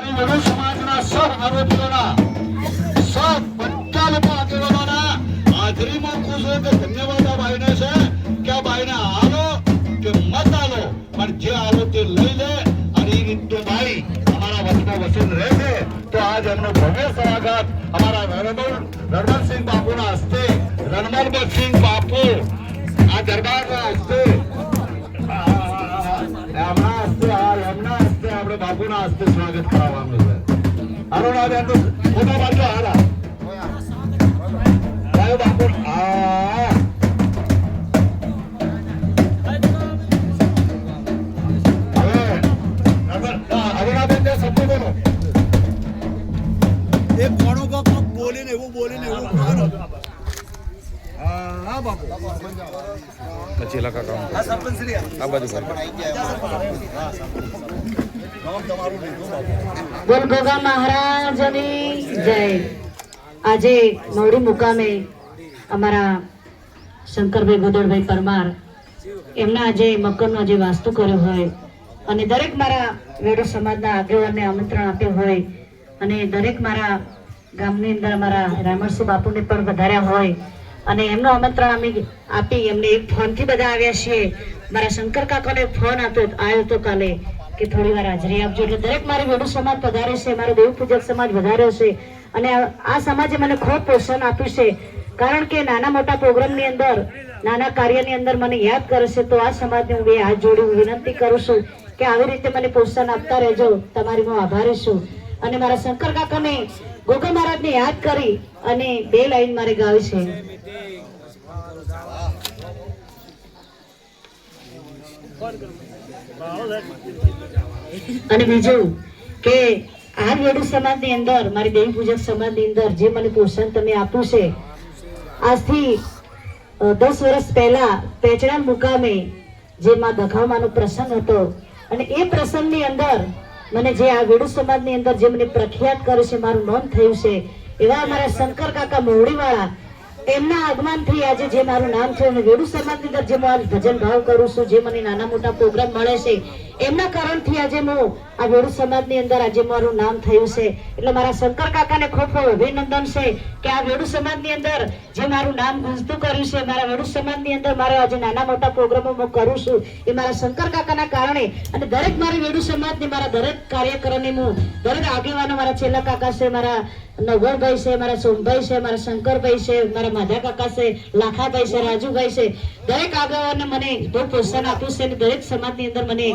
आणि वडू समाजના સૌ આરોપીઓના સૌ બધા લોકો આગેવાનોના હાજરીમાં ખુશ હોય કે ધન્યવાદ આ ભાઈને છે કે આ ભાઈને આલો કે મત આલો પણ જે આલો તે લઈ લે અને એ રીતનો ભાઈ અમારા વચમાં વસેલ રહેશે તો આજ એમનો ભવ્ય સ્વાગત અમારા રણમલસિંહ બાપુના હસ્તે રણમલસિંહ બાપુ આ દરબારના હસ્તે એમના હસ્તે આપણે બાપુના હસ્તે સ્વાગત કરાવવાનું છે. અરુણાબેન એમનું ફોટો પાડજો. હારા બાપુ અરુણાબેન જે શબ્દો બોલો એ કોણો બોલીને એવું હા બાપુ ચેલા કાકા આ બાજુ બોલ ગોગા મહારાજની જય. આજે નવડી મુકામે અમારા શંકરભાઈ ગોદડભાઈ પરમાર એમના આજે મકરનો જે વાસ્તુ કર્યો હોય અને દરેક મારા વેડો સમાજના આગેવાનને આમંત્રણ આપ્યું હોય અને દરેક મારા ગામની અંદર અમારા રામણસિંહ બાપુને પણ વધાર્યા હોય અને એમનું આમંત્રણ અમે આપી એમને એક ફોનથી બધા આવ્યા છીએ. મારા શંકર કાકાને ફોન આવ્યો હતો કાલે કે થોડી વાર હાજરી આપજો એટલે દરેક મારી વેડુ સમાજ પધારે છે, મારો દેવ પૂજક સમાજ વધાર્યો છે અને આ સમાજે મને ખૂબ પ્રોત્સાહન આપ્યું છે. કારણ કે નાના મોટા પ્રોગ્રામની અંદર નાના કાર્યની અંદર મને યાદ કરે છે તો આ સમાજને હું બે હાથ જોડી વિનંતી કરું છું કે આવી રીતે મને પ્રોત્સાહન આપતા રહેજો. તમારી હું આભારી છું. અને મારા શંકર કાકાને ગોગા મહારાજને યાદ કરી અને બે લાઈન મારે ગાવી છે. અને બીજું કે આ વેડુ સમાજની અંદર મારી દેવી પૂજક સમાજની અંદર જે મને પ્રોત્સાહન તમે આપ્યું છે આજથી 10 વર્ષ પહેલા પેચડા મુકામે જે માં દખાવવાનો પ્રસંગ હતો અને એ પ્રસંગની અંદર મને જે આ વેડુ સમાજની અંદર જે મને પ્રખ્યાત કરે છે મારું નામ થયું છે એવા અમારા શંકર કાકા મોવડીવાળા એમના આગમનથી આજે જે મારું નામ છે અને વેડુ સમાજની અંદર જે હું ભજન ભાવ કરું છું જે મને નાના મોટા પ્રોગ્રામ મળે છે એમના કારણથી આજે હું આ વેડુ સમાજની અંદર આજે મારું નામ થયું છે. એટલે મારા શંકર કાકાને ખૂબ ખૂબ અભિનંદન છે કે આ વેડુ સમાજની અંદર જે મારું નામ ગુંજતું કર્યું છે મારા વેડુ સમાજની અંદર મારા આજે નાના મોટા પ્રોગ્રામો હું કરું છું એ મારા શંકર કાકાના કારણે અને દરેક મારી વેડુ સમાજની મારા દરેક કાર્યકરોને હું દરેક આગેવાનો મારા છેલ્લા કાકા છે, મારા નવગણભાઈ છે, મારા સોમભાઈ છે, મારા શંકરભાઈ છે, મારા માધા કાકા છે, લાખાભાઈ છે, રાજુભાઈ છે, દરેક આગેવાનોને મને બહુ પ્રોત્સાહન આપ્યું છે અને દરેક સમાજની અંદર મને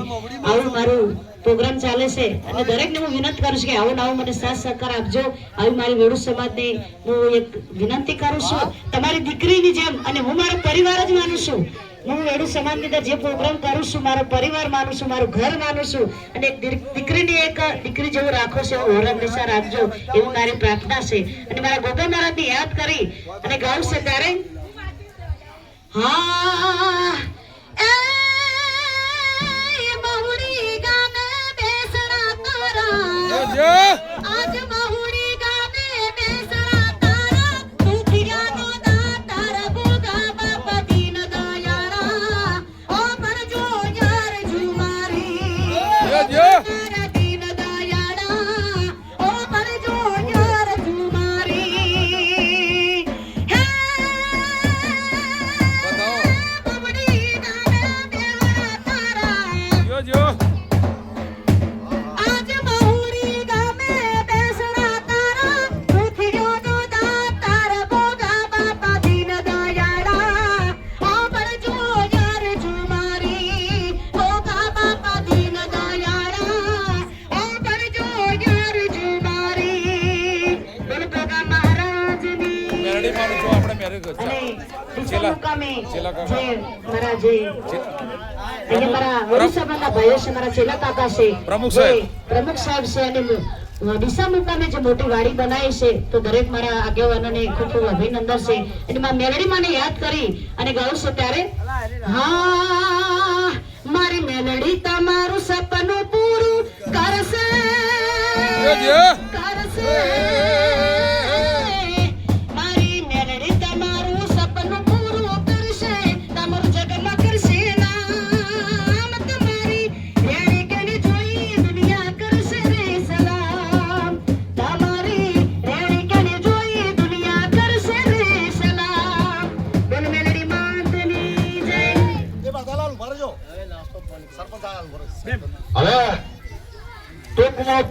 આવું મારું પ્રોગ્રામ ચાલે છે અને દરેકને હું વિનંતી કરું છું કે આવું આવું મને સાથ સહકાર આપજો. આવી મારી વેડુ સમાજને હું એક વિનંતી કરું છું તમારી દીકરીની જેમ અને હું મારો પરિવાર જ માનું છું. હું વેડુ સમાજની અંદર જે પ્રોગ્રામ કરું છું મારો પરિવાર માનું છું, મારું ઘર માનું છું અને એક દીકરીની એક દીકરી જેવું રાખો છો એવું હંમેશા રાખજો એવું મારી પ્રાર્થના છે. અને મારા ગોગા મહારાજને યાદ કરી અને ગાવું છે ત્યારે હા આજ મહુડી ગામે બેસણા તારા દુખિયાનો દાતાર ગોગા બાપા દીન દયાળા ઓ પરજો યાર જુમારી તારા દીન દયાળા ઓ પરજો યાર જુમારી હે મહુડી ગામે બેસણા તારા જો પ્રમુખ સાહેબ છે અને ડીસા મુકામે જે મોટી વાડી બનાવી છે તો દરેક મારા આગેવાનોને ખૂબ ખૂબ અભિનંદન છે. અને મારા મેલડી માને યાદ કરી અને ગાઉં છું ત્યારે હા મારી મેલડી તમારું સપનું પૂરું કરશે કરશે મારી મેલડી તમારું સપનું પૂરું કરશે તમારું જગમાં કરશે નામ તમારી રેણી કેને જોઈ દુનિયા કરશે રે સલામ હવે ટૂંકમાં